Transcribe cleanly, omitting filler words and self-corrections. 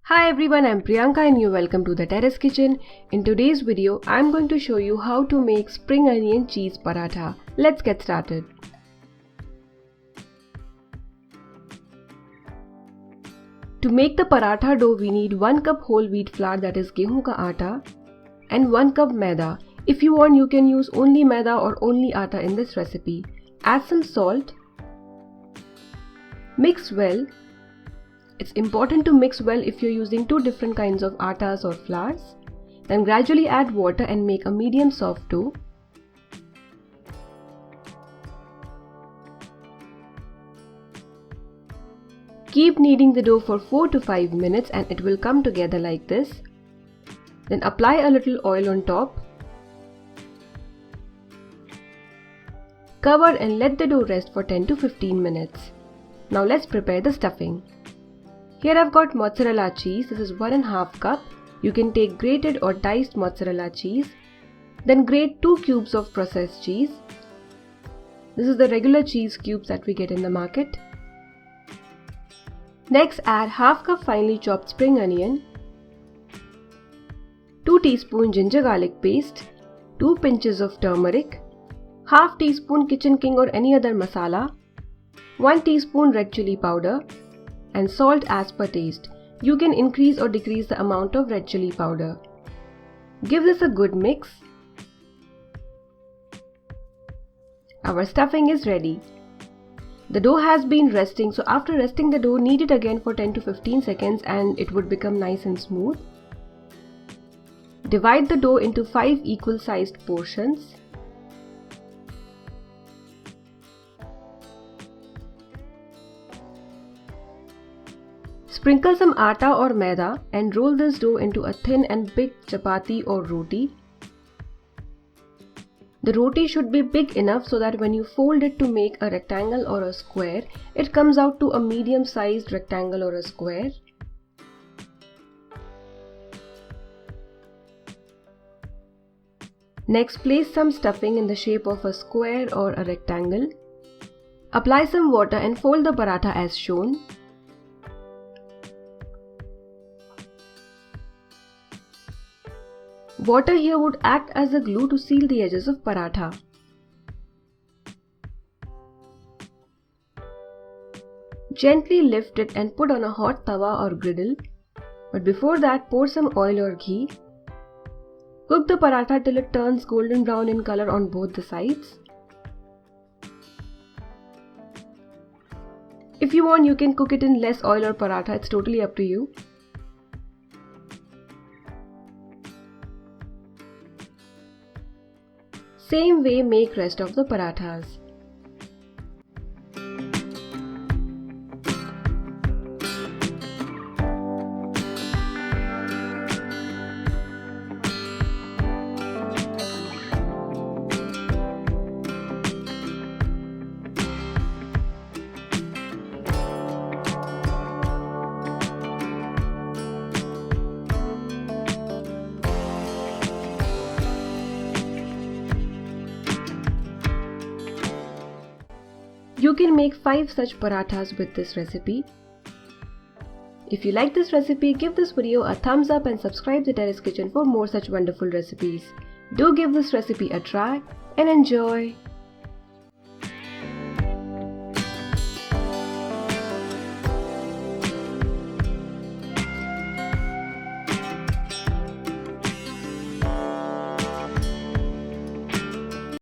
Hi everyone, I'm Priyanka and you're welcome to the Terrace Kitchen. In today's video, I'm going to show you how to make spring onion cheese paratha. Let's get started. To make the paratha dough, we need 1 cup whole wheat flour, that is Gehun ka atta, and 1 cup Maida. If you want, you can use only Maida or only atta in this recipe. Add some salt. Mix well. It's important to mix well if you're using two different kinds of attas or flours. Then gradually add water and make a medium soft dough. Keep kneading the dough for 4 to 5 minutes and it will come together like this. Then apply a little oil on top. Cover and let the dough rest for 10 to 15 minutes. Now let's prepare the stuffing. Here I've got mozzarella cheese. This is 1½ cup. You can take grated or diced mozzarella cheese. Then grate 2 cubes of processed cheese. This is the regular cheese cubes that we get in the market. Next add ½ cup finely chopped spring onion, 2 teaspoons ginger garlic paste, 2 pinches of turmeric, ½ teaspoon kitchen king or any other masala, 1 teaspoon red chilli powder, and salt as per taste. You can increase or decrease the amount of red chilli powder. Give this a good mix. Our stuffing is ready. The dough has been resting, so after resting the dough, knead it again for 10 to 15 seconds and it would become nice and smooth. Divide the dough into 5 equal sized portions. Sprinkle some atta or maida and roll this dough into a thin and big chapati or roti. The roti should be big enough so that when you fold it to make a rectangle or a square, it comes out to a medium sized rectangle or a square. Next, place some stuffing in the shape of a square or a rectangle. Apply some water and fold the paratha as shown. Water here would act as a glue to seal the edges of paratha. Gently lift it and put on a hot tawa or griddle. But before that, pour some oil or ghee. Cook the paratha till it turns golden brown in color on both the sides. If you want, you can cook it in less oil or paratha, it's totally up to you. Same way make rest of the parathas. You can make 5 such parathas with this recipe. If you like this recipe, give this video a thumbs up and subscribe to Terrace Kitchen for more such wonderful recipes. Do give this recipe a try and enjoy!